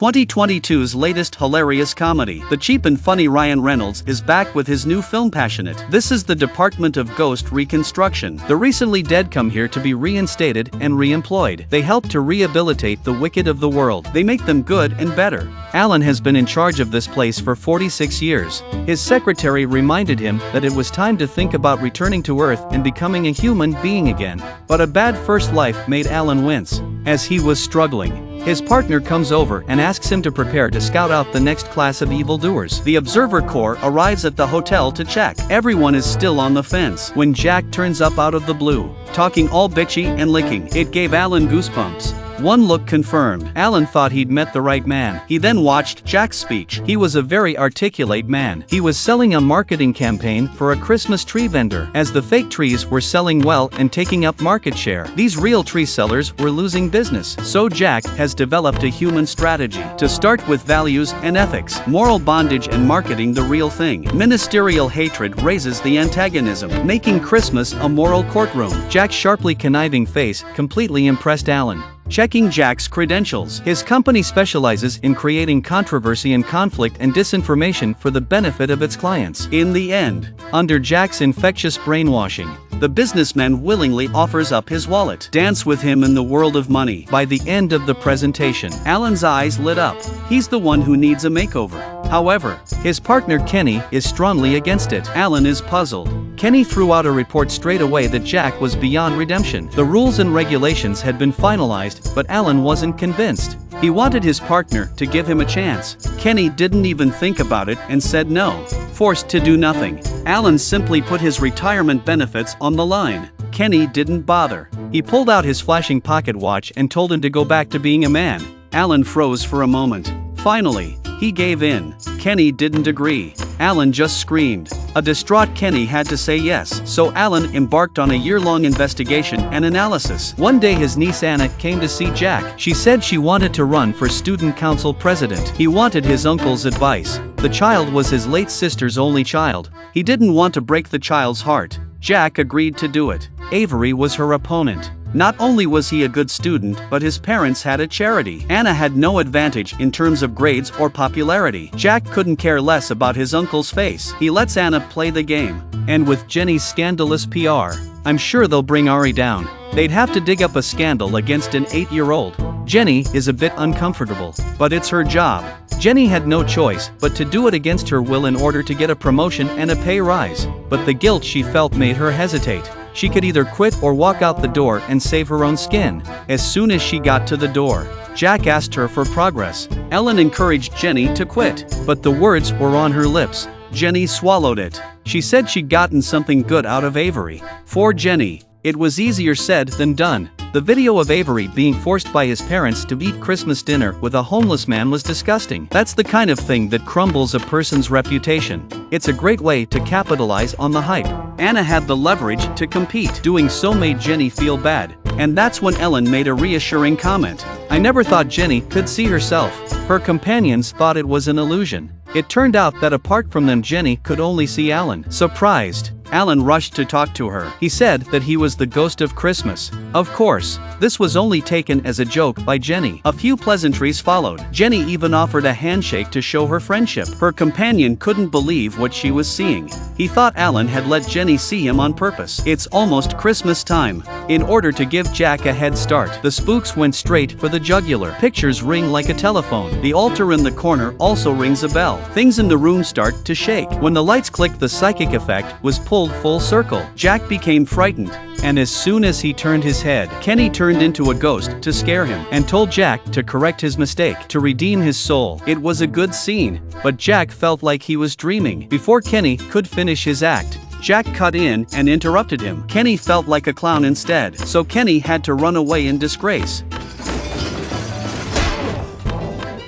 2022's latest hilarious comedy. The cheap and funny Ryan Reynolds is back with his new film Passionate. This is the Department of Ghost Reconstruction. The recently dead come here to be reinstated and re-employed. They help to rehabilitate the wicked of the world. They make them good and better. Alan has been in charge of this place for 46 years. His secretary reminded him that it was time to think about returning to Earth and becoming a human being again. But a bad first life made Alan wince. As he was struggling, his partner comes over and asks him to prepare to scout out the next class of evildoers. The Observer Corps arrives at the hotel to check. Everyone is still on the fence when Jack turns up out of the blue, talking all bitchy and licking. It gave Alan goosebumps. One look confirmed. Alan thought he'd met the right man. He then watched Jack's speech. He was a very articulate man. He was selling a marketing campaign for a Christmas tree vendor. As the fake trees were selling well and taking up market share, these real tree sellers were losing business. So Jack has developed a human strategy to start with values and ethics, moral bondage and marketing the real thing. Ministerial hatred raises the antagonism, making Christmas a moral courtroom. Jack's sharply conniving face completely impressed Alan. Checking Jack's credentials. His company specializes in creating controversy and conflict and disinformation for the benefit of its clients. In the end, under Jack's infectious brainwashing, the businessman willingly offers up his wallet. Dance with him in the world of money. By the end of the presentation, Alan's eyes lit up. He's the one who needs a makeover. However, his partner Kenny is strongly against it. Alan is puzzled. Kenny threw out a report straight away that Jack was beyond redemption. The rules and regulations had been finalized, but Alan wasn't convinced. He wanted his partner to give him a chance. Kenny didn't even think about it and said no, forced to do nothing. Alan simply put his retirement benefits on the line. Kenny didn't bother. He pulled out his flashing pocket watch and told him to go back to being a man. Alan froze for a moment. Finally, he gave in. Kenny didn't agree. Alan just screamed. A distraught Kenny had to say yes, so Alan embarked on a year-long investigation and analysis. One day his niece Anna came to see Jack. She said she wanted to run for student council president. He wanted his uncle's advice. The child was his late sister's only child. He didn't want to break the child's heart. Jack agreed to do it. Avery was her opponent. Not only was he a good student, but his parents had a charity. Anna had no advantage in terms of grades or popularity. Jack couldn't care less about his uncle's face. He lets Anna play the game. And with Jenny's scandalous PR, I'm sure they'll bring Ari down. They'd have to dig up a scandal against an 8-year-old. Jenny is a bit uncomfortable, but it's her job. Jenny had no choice but to do it against her will in order to get a promotion and a pay rise. But the guilt she felt made her hesitate. She could either quit or walk out the door and save her own skin. As soon as she got to the door, Jack asked her for progress. Ellen encouraged Jenny to quit, but the words were on her lips. Jenny swallowed it. She said she'd gotten something good out of Avery. For Jenny, it was easier said than done. The video of Avery being forced by his parents to eat Christmas dinner with a homeless man was disgusting. That's the kind of thing that crumbles a person's reputation. It's a great way to capitalize on the hype. Anna had the leverage to compete. Doing so made Jenny feel bad. And that's when Ellen made a reassuring comment. I never thought Jenny could see herself. Her companions thought it was an illusion. It turned out that apart from them, Jenny could only see Alan. Surprised, Alan rushed to talk to her. He said that he was the ghost of Christmas. Of course, this was only taken as a joke by Jenny. A few pleasantries followed. Jenny even offered a handshake to show her friendship. Her companion couldn't believe what she was seeing. He thought Alan had let Jenny see him on purpose. It's almost Christmas time. In order to give Jack a head start, the spooks went straight for the jugular. Pictures ring like a telephone. The altar in the corner also rings a bell. Things in the room start to shake. When the lights click, the psychic effect was pulled full circle. Jack became frightened, and as soon as he turned his head, Kenny turned into a ghost to scare him and told Jack to correct his mistake, to redeem his soul. It was a good scene, but Jack felt like he was dreaming. Before Kenny could finish his act, Jack cut in and interrupted him. Kenny felt like a clown instead, so Kenny had to run away in disgrace.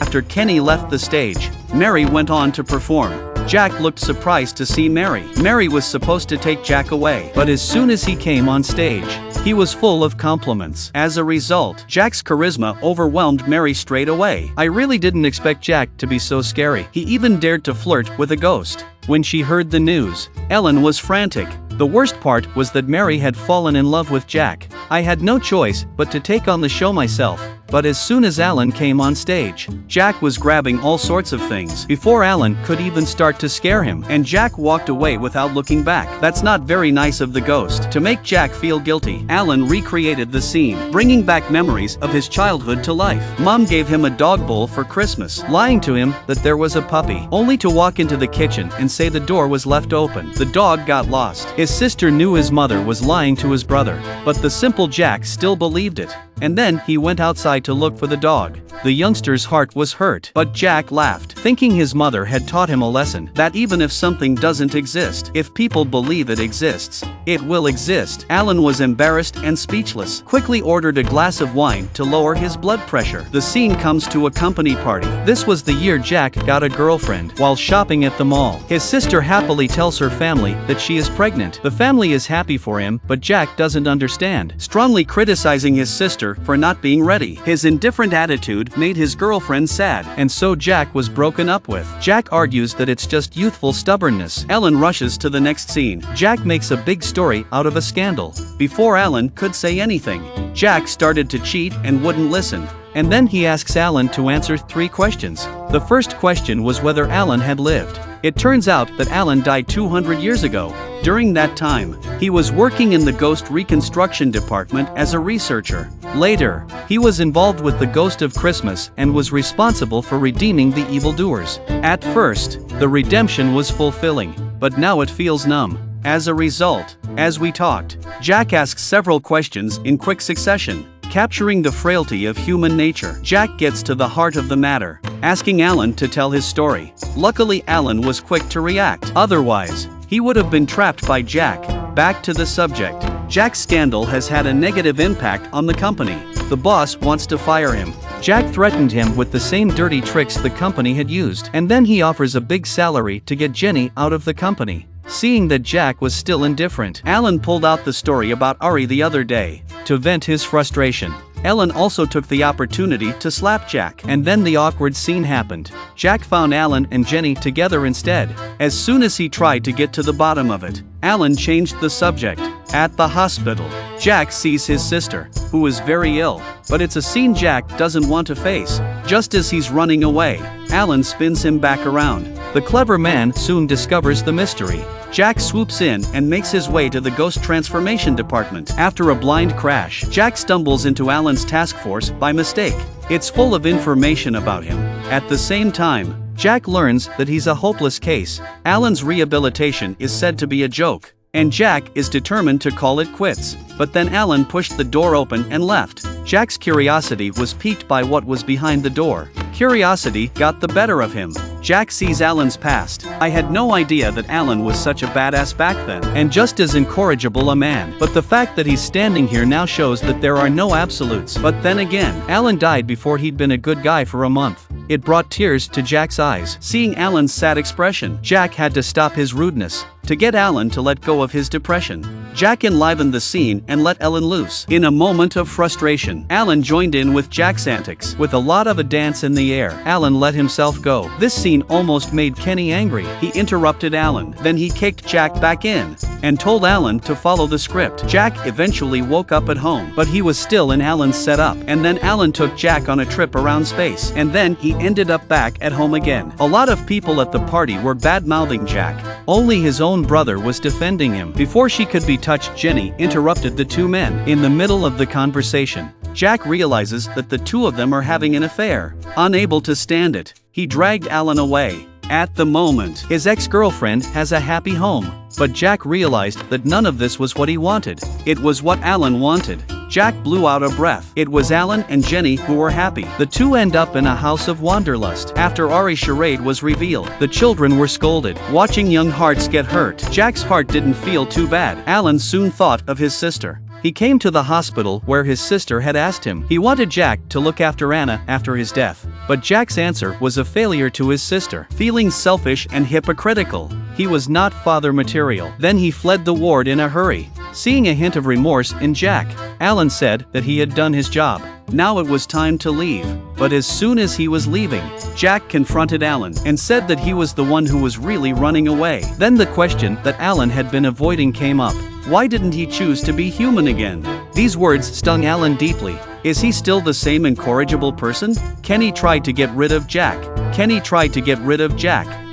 After Kenny left the stage, Mary went on to perform. Jack looked surprised to see Mary. Mary was supposed to take Jack away, but as soon as he came on stage, he was full of compliments. As a result, Jack's charisma overwhelmed Mary straight away. I really didn't expect Jack to be so scary. He even dared to flirt with a ghost. When she heard the news, Ellen was frantic. The worst part was that Mary had fallen in love with Jack. I had no choice but to take on the show myself. But as soon as Alan came on stage, Jack was grabbing all sorts of things before Alan could even start to scare him, and Jack walked away without looking back. That's not very nice of the ghost. To make Jack feel guilty, Alan recreated the scene, bringing back memories of his childhood to life. Mom gave him a dog bowl for Christmas, lying to him that there was a puppy, only to walk into the kitchen and say the door was left open. The dog got lost. His sister knew his mother was lying to his brother, but the simple Jack still believed it. And then he went outside to look for the dog. The youngster's heart was hurt, but Jack laughed, thinking his mother had taught him a lesson, that even if something doesn't exist, if people believe it exists, it will exist. Alan was embarrassed and speechless, quickly ordered a glass of wine to lower his blood pressure. The scene comes to a company party. This was the year Jack got a girlfriend while shopping at the mall. His sister happily tells her family that she is pregnant. The family is happy for him, but Jack doesn't understand, strongly criticizing his sister for not being ready. His indifferent attitude made his girlfriend sad, and so Jack was broken up with. Jack argues that it's just youthful stubbornness. Alan rushes to the next scene. Jack makes a big story out of a scandal. Before Alan could say anything, Jack started to cheat and wouldn't listen. And then he asks Alan to answer 3 questions. The first question was whether Alan had lived. It turns out that Alan died 200 years ago. During that time, he was working in the ghost reconstruction department as a researcher. Later, he was involved with the Ghost of Christmas and was responsible for redeeming the evildoers. At first, the redemption was fulfilling, but now it feels numb. As a result, as we talked, Jack asks several questions in quick succession, capturing the frailty of human nature. Jack gets to the heart of the matter, asking Alan to tell his story. Luckily, Alan was quick to react. Otherwise, he would have been trapped by Jack. Back to the subject. Jack's scandal has had a negative impact on the company. The boss wants to fire him. Jack threatened him with the same dirty tricks the company had used, and then he offers a big salary to get Jenny out of the company. Seeing that Jack was still indifferent, Alan pulled out the story about Ari the other day to vent his frustration. Alan also took the opportunity to slap Jack, and then the awkward scene happened. Jack found Alan and Jenny together instead. As soon as he tried to get to the bottom of it, Alan changed the subject. At the hospital, Jack sees his sister, who is very ill, but it's a scene Jack doesn't want to face. Just as he's running away, Alan spins him back around. The clever man soon discovers the mystery. Jack swoops in and makes his way to the ghost transformation department. After a blind crash, Jack stumbles into Alan's task force by mistake. It's full of information about him. At the same time, Jack learns that he's a hopeless case. Alan's rehabilitation is said to be a joke, and Jack is determined to call it quits. But then Alan pushed the door open and left. Jack's curiosity was piqued by what was behind the door. Curiosity got the better of him. Jack sees Alan's past. I had no idea that Alan was such a badass back then, and just as incorrigible a man. But the fact that he's standing here now shows that there are no absolutes. But then again, Alan died before he'd been a good guy for a month. It brought tears to Jack's eyes. Seeing Alan's sad expression, Jack had to stop his rudeness to get Alan to let go of his depression. Jack enlivened the scene and let Alan loose. In a moment of frustration, Alan joined in with Jack's antics. With a lot of a dance in the air, Alan let himself go. This scene almost made Kenny angry. He interrupted Alan. Then he kicked Jack back in and told Alan to follow the script. Jack eventually woke up at home, but he was still in Alan's setup. And then Alan took Jack on a trip around space, and then he ended up back at home again. A lot of people at the party were bad-mouthing Jack. Only his own brother was defending him. Before she could be touched, Jenny interrupted the two men. In the middle of the conversation, Jack realizes that the two of them are having an affair. Unable to stand it, he dragged Alan away. At the moment, his ex-girlfriend has a happy home, but Jack realized that none of this was what he wanted. It was what Alan wanted. Jack blew out a breath. It was Alan and Jenny who were happy. The two end up in a house of wanderlust. After Ari's charade was revealed, the children were scolded. Watching young hearts get hurt, Jack's heart didn't feel too bad. Alan soon thought of his sister. He came to the hospital where his sister had asked him. He wanted Jack to look after Anna after his death, but Jack's answer was a failure to his sister. Feeling selfish and hypocritical, he was not father material. Then he fled the ward in a hurry. Seeing a hint of remorse in Jack, Alan said that he had done his job. Now it was time to leave. But as soon as he was leaving, Jack confronted Alan and said that he was the one who was really running away. Then the question that Alan had been avoiding came up. Why didn't he choose to be human again? These words stung Alan deeply. Is he still the same incorrigible person? Kenny tried to get rid of Jack.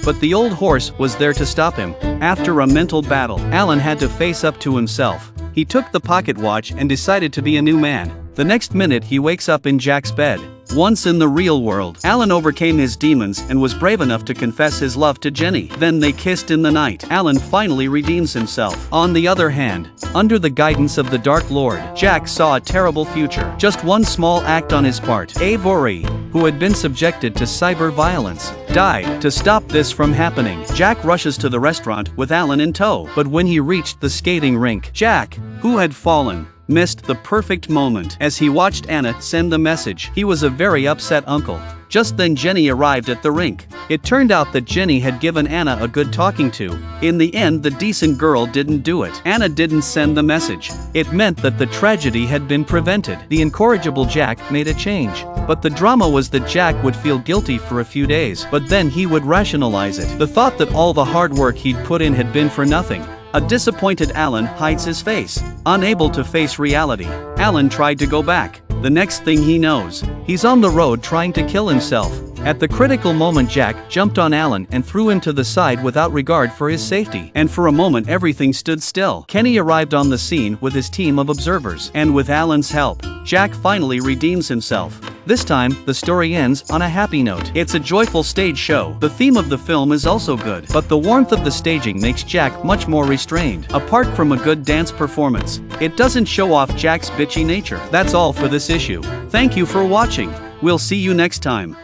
But the old horse was there to stop him. After a mental battle, Alan had to face up to himself. He took the pocket watch and decided to be a new man. The next minute he wakes up in Jack's bed. Once in the real world, Alan overcame his demons and was brave enough to confess his love to Jenny. Then they kissed in the night. Alan finally redeems himself. On the other hand, under the guidance of the Dark Lord, Jack saw a terrible future. Just one small act on his part. Avery, who had been subjected to cyber violence, died. To stop this from happening, Jack rushes to the restaurant with Alan in tow. But when he reached the skating rink, Jack, who had fallen, missed the perfect moment. As he watched Anna send the message, he was a very upset uncle. Just then Jenny arrived at the rink. It turned out that Jenny had given Anna a good talking to. In the end, the decent girl didn't do it. Anna didn't send the message. It meant that the tragedy had been prevented. The incorrigible Jack made a change. But the drama was that Jack would feel guilty for a few days, but then he would rationalize it. The thought that all the hard work he'd put in had been for nothing. A disappointed Alan hides his face. Unable to face reality, Alan tried to go back. The next thing he knows, he's on the road trying to kill himself. At the critical moment, Jack jumped on Alan and threw him to the side without regard for his safety. And for a moment everything stood still. Kenny arrived on the scene with his team of observers. And with Alan's help, Jack finally redeems himself. This time, the story ends on a happy note. It's a joyful stage show. The theme of the film is also good, but the warmth of the staging makes Jack much more restrained. Apart from a good dance performance, it doesn't show off Jack's bitchy nature. That's all for this issue. Thank you for watching. We'll see you next time.